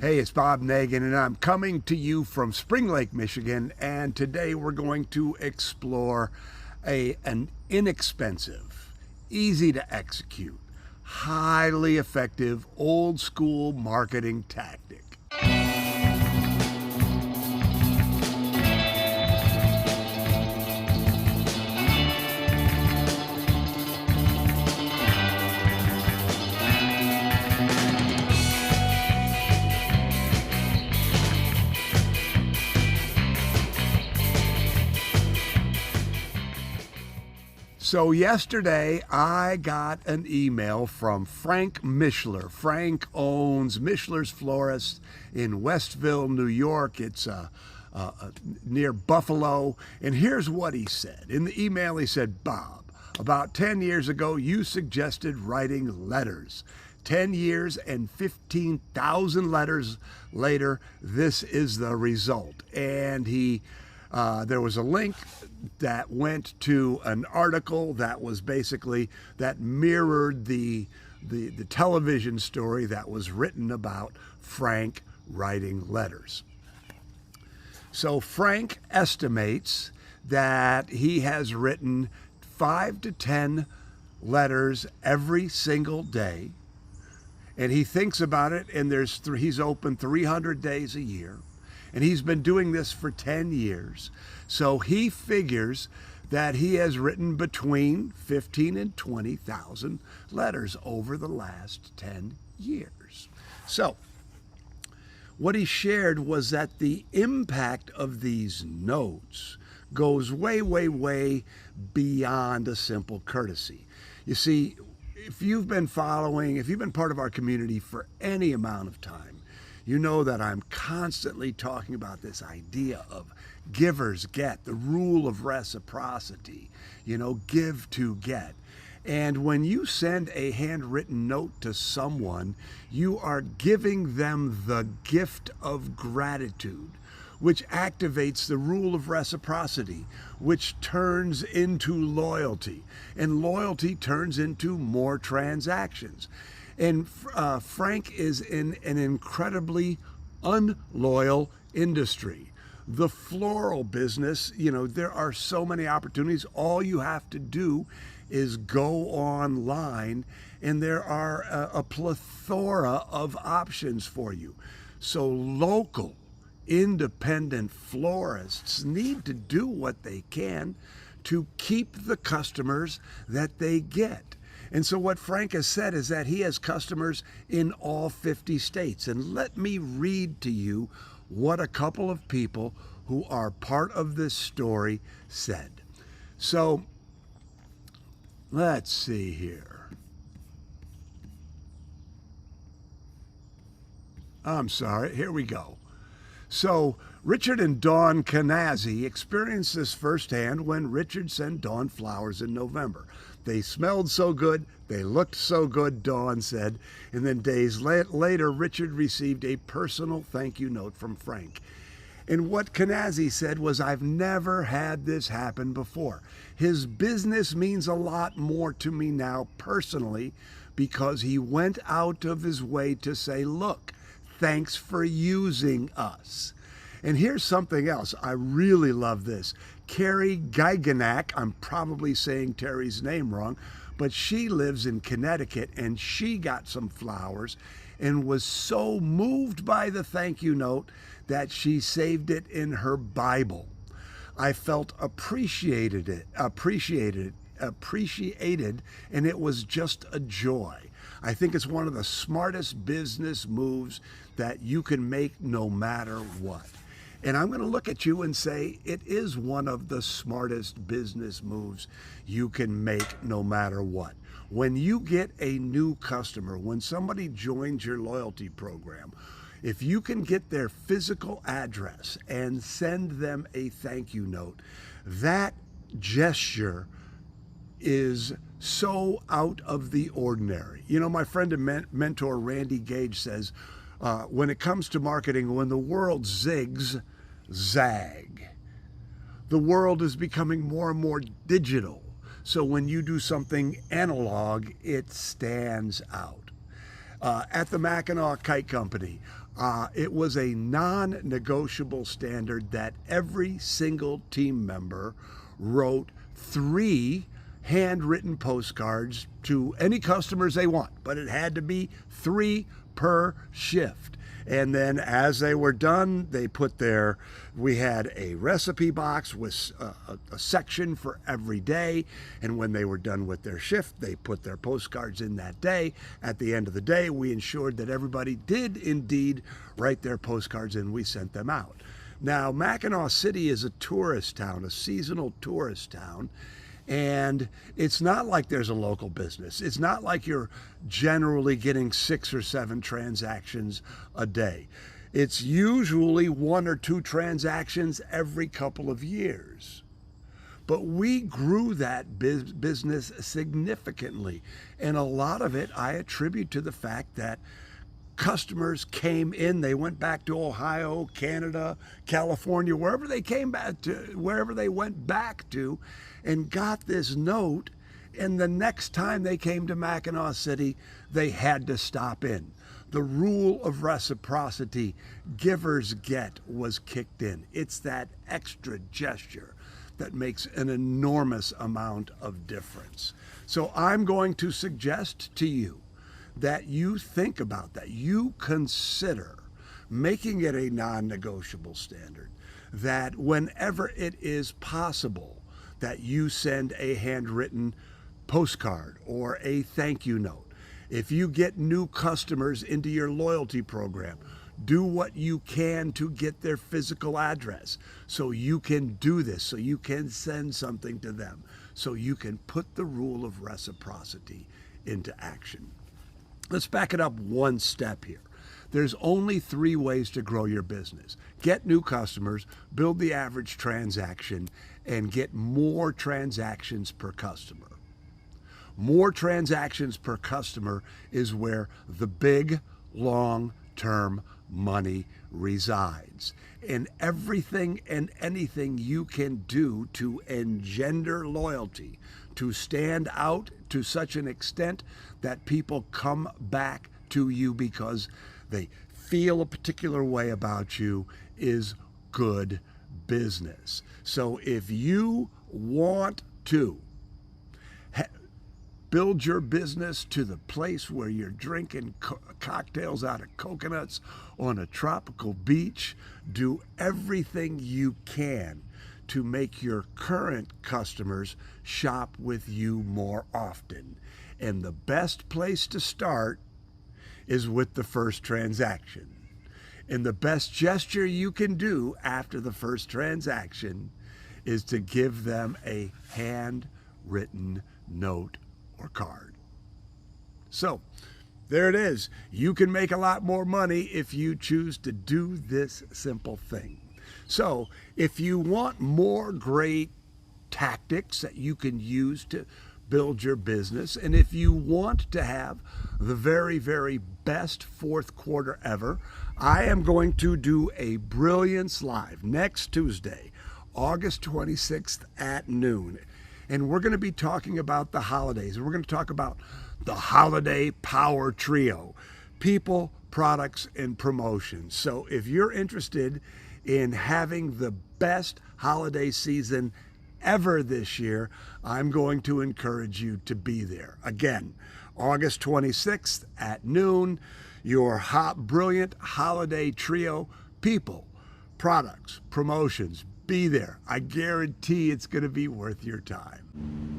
Hey, it's Bob Nagin, and I'm coming to you from Spring Lake, Michigan. And today we're going to explore an inexpensive, easy to execute, highly effective, old school marketing tactic. So yesterday I got an email from Frank Mishler. Frank owns Mishler's Florist in Westville, New York. It's near Buffalo. And here's what he said. In the email he said, Bob, about 10 years ago you suggested writing letters. 10 years and 15,000 letters later, this is the result. And there was a link that went to an article that was that mirrored the television story that was written about Frank writing letters. So Frank estimates that he has written 5 to 10 letters every single day, and he thinks about it, and he's open 300 days a year. And he's been doing this for 10 years. So he figures that he has written between 15 and 20,000 letters over the last 10 years. So what he shared was that the impact of these notes goes way, way, way beyond a simple courtesy. You see, if you've been part of our community for any amount of time, you know that I'm constantly talking about this idea of givers get, the rule of reciprocity, give to get. And when you send a handwritten note to someone, you are giving them the gift of gratitude, which activates the rule of reciprocity, which turns into loyalty, and loyalty turns into more transactions. And Frank is in an incredibly unloyal industry. The floral business, there are so many opportunities. All you have to do is go online, and there are a plethora of options for you. So local, independent florists need to do what they can to keep the customers that they get. And so what Frank has said is that he has customers in all 50 states. And let me read to you what a couple of people who are part of this story said. So let's see here. I'm sorry, here we go. So Richard and Dawn Canazzi experienced this firsthand when Richard sent Dawn flowers in November. They smelled so good, they looked so good, Dawn said, and then days later, Richard received a personal thank you note from Frank. And what Canazzi said was, I've never had this happen before. His business means a lot more to me now personally because he went out of his way to say, look, thanks for using us. And here's something else. I really love this. Carrie Geigenack, I'm probably saying Terry's name wrong, but she lives in Connecticut, and she got some flowers and was so moved by the thank you note that she saved it in her Bible. I felt appreciated, and it was just a joy. I think it's one of the smartest business moves that you can make no matter what. And I'm going to look at you and say it is one of the smartest business moves you can make no matter what. When you get a new customer, when somebody joins your loyalty program, if you can get their physical address and send them a thank you note, that gesture is so out of the ordinary. My friend and mentor Randy Gage says, when it comes to marketing, when the world zigs, zag. The world is becoming more and more digital. So when you do something analog, it stands out. At the Mackinac Kite Company, it was a non-negotiable standard that every single team member wrote 3 handwritten postcards to any customers they want, but it had to be 3 per shift. And then as they were done, we had a recipe box with a section for every day. And when they were done with their shift, they put their postcards in that day. At the end of the day, we ensured that everybody did indeed write their postcards and we sent them out. Now, Mackinac City is a tourist town, a seasonal tourist town. And it's not like there's a local business. It's not like you're generally getting 6 or 7 transactions a day. It's usually 1 or 2 transactions every couple of years. But we grew that business significantly. And a lot of it I attribute to the fact that customers came in, they went back to Ohio, Canada, California, wherever they went back to, and got this note. And the next time they came to Mackinac City, they had to stop in. The rule of reciprocity, givers get, was kicked in. It's that extra gesture that makes an enormous amount of difference. So I'm going to suggest to you that you think about that. You consider making it a non-negotiable standard, that whenever it is possible, that you send a handwritten postcard or a thank you note. If you get new customers into your loyalty program, do what you can to get their physical address so you can do this, so you can send something to them, so you can put the rule of reciprocity into action. Let's back it up one step here. There's only 3 ways to grow your business. Get new customers, build the average transaction, and get more transactions per customer. More transactions per customer is where the big, long-term money resides. And everything and anything you can do to engender loyalty, to stand out to such an extent that people come back to you because they feel a particular way about you, is good business. So if you want to build your business to the place where you're drinking cocktails out of coconuts on a tropical beach, do everything you can to make your current customers shop with you more often. And the best place to start is with the first transaction. And the best gesture you can do after the first transaction is to give them a handwritten note or card. So there it is. You can make a lot more money if you choose to do this simple thing. So if you want more great tactics that you can use to build your business, and if you want to have the very, very best fourth quarter ever, I am going to do a Brilliance Live next Tuesday, August 26th at noon. And we're going to be talking about the holidays. And we're going to talk about the Holiday Power Trio, people, products, and promotions. So if you're interested in having the best holiday season ever this year, I'm going to encourage you to be there. Again, August 26th at noon, your brilliant holiday trio, people, products, promotions. Be there. I guarantee it's going to be worth your time.